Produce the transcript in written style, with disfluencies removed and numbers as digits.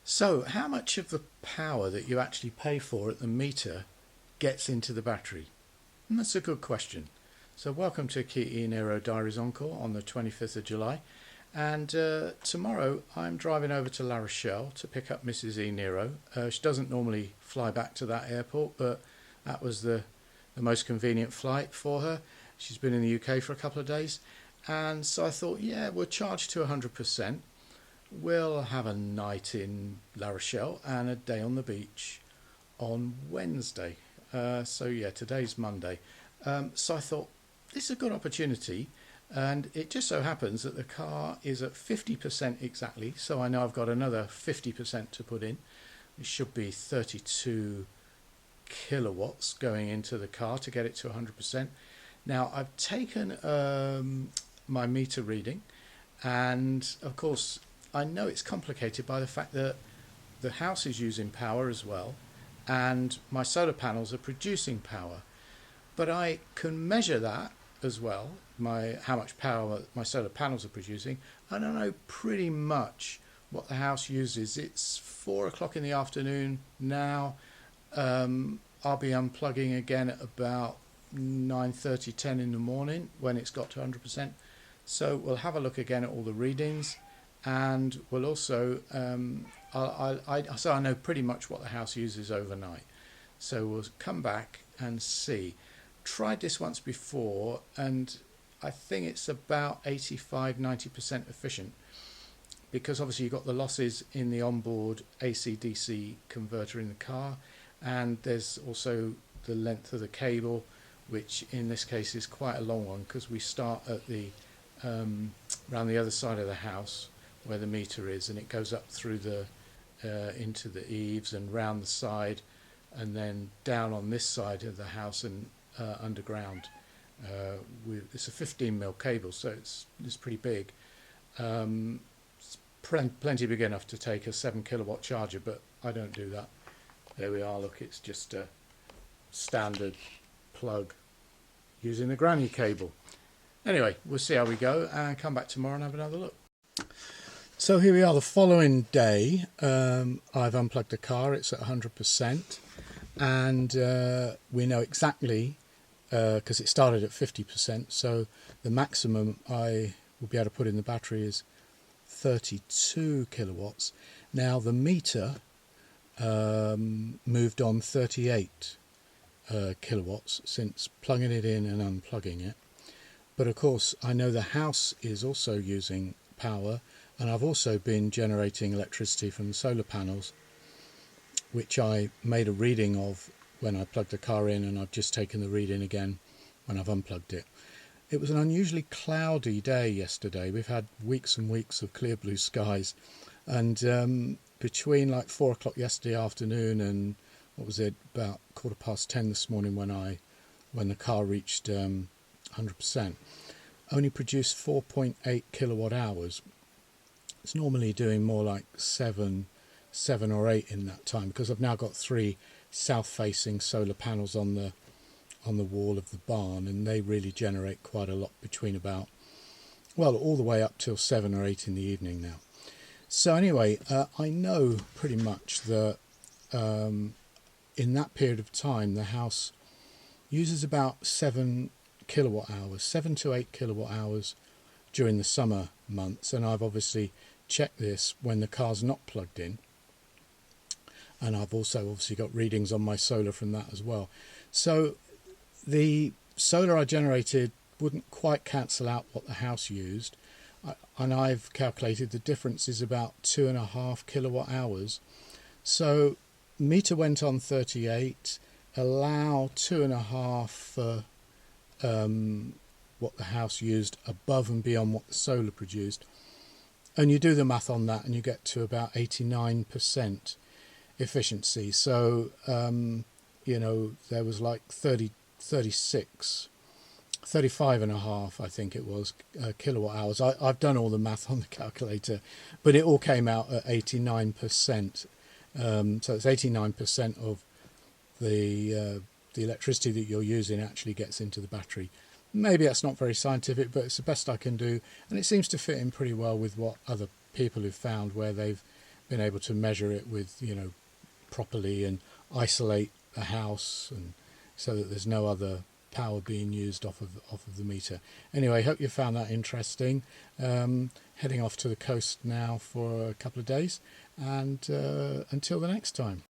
So, how much of the power that you actually pay for at the meter gets into the battery? And that's a good question. So, welcome to e-Niro Diaries Encore on the 25th of July. And tomorrow I'm driving over to La Rochelle to pick up Mrs. e-Niro. She doesn't normally fly back to that airport, but that was the most convenient flight for her. She's been in the UK for a couple of days. And so I thought, yeah, we'll charge to 100%. We'll have a night in La Rochelle and a day on the beach on Wednesday. So yeah, today's Monday. So I thought this is a good opportunity, and it just so happens that the car is at 50% exactly. So I know I've got another 50% to put in. It should be 32 kilowatts going into the car to get it to 100%. Now I've taken my meter reading, and of course I know it's complicated by the fact that the house is using power as well, and my solar panels are producing power. But I can measure that as well, how much power my solar panels are producing, and I know pretty much what the house uses. It's 4 o'clock in the afternoon now. I'll be unplugging again at about 9:30, 10 in the morning when it's got to 100%. So we'll have a look again at all the readings, and we'll also so I know pretty much what the house uses overnight. So we'll come back and see. Tried this once before, and I think it's about 85-90% efficient, because obviously you've got the losses in the onboard AC/DC converter in the car, and there's also the length of the cable, which in this case is quite a long one, because we start at the around the other side of the house where the meter is, and it goes up through the into the eaves and round the side, and then down on this side of the house and underground. It's a 15mm cable, so it's pretty big. It's plenty big enough to take a 7 kilowatt charger, but I don't do that. There we are, look, it's just a standard plug using the granny cable. Anyway, we'll see how we go and come back tomorrow and have another look. So here we are, the following day. I've unplugged the car, it's at 100%, and we know exactly, because it started at 50%, so the maximum I will be able to put in the battery is 32 kilowatts. Now the meter moved on 38 kilowatts since plugging it in and unplugging it. But of course I know the house is also using power, and I've also been generating electricity from the solar panels, which I made a reading of when I plugged the car in, and I've just taken the reading again when I've unplugged it. It was an unusually cloudy day yesterday. We've had weeks and weeks of clear blue skies, and between like 4 o'clock yesterday afternoon and what was it, about 10:15 this morning, when the car reached 100%, only produced 4.8 kilowatt hours. It's normally doing more like seven or 8 in that time, because I've now got 3 south-facing solar panels on the wall of the barn, and they really generate quite a lot between about, well, all the way up till 7 or 8 in the evening now. So anyway, I know pretty much that in that period of time the house uses about 7 kilowatt hours, 7 to 8 kilowatt hours during the summer months, and I've obviously checked this when the car's not plugged in, and I've also obviously got readings on my solar from that as well. So the solar I generated wouldn't quite cancel out what the house used, and I've calculated the difference is about 2.5 kilowatt hours. So meter went on 38, allow 2.5 for what the house used above and beyond what the solar produced, and you do the math on that and you get to about 89% efficiency. So you know, there was like 36, 35 and a half, I think it was, kilowatt hours. I've done all the math on the calculator, but it all came out at 89%. So it's 89% of the electricity that you're using actually gets into the battery. Maybe that's not very scientific, but it's the best I can do, and it seems to fit in pretty well with what other people have found, where they've been able to measure it with, properly, and isolate the house, and so that there's no other power being used off of the meter. Anyway, hope you found that interesting. Heading off to the coast now for a couple of days, and until the next time.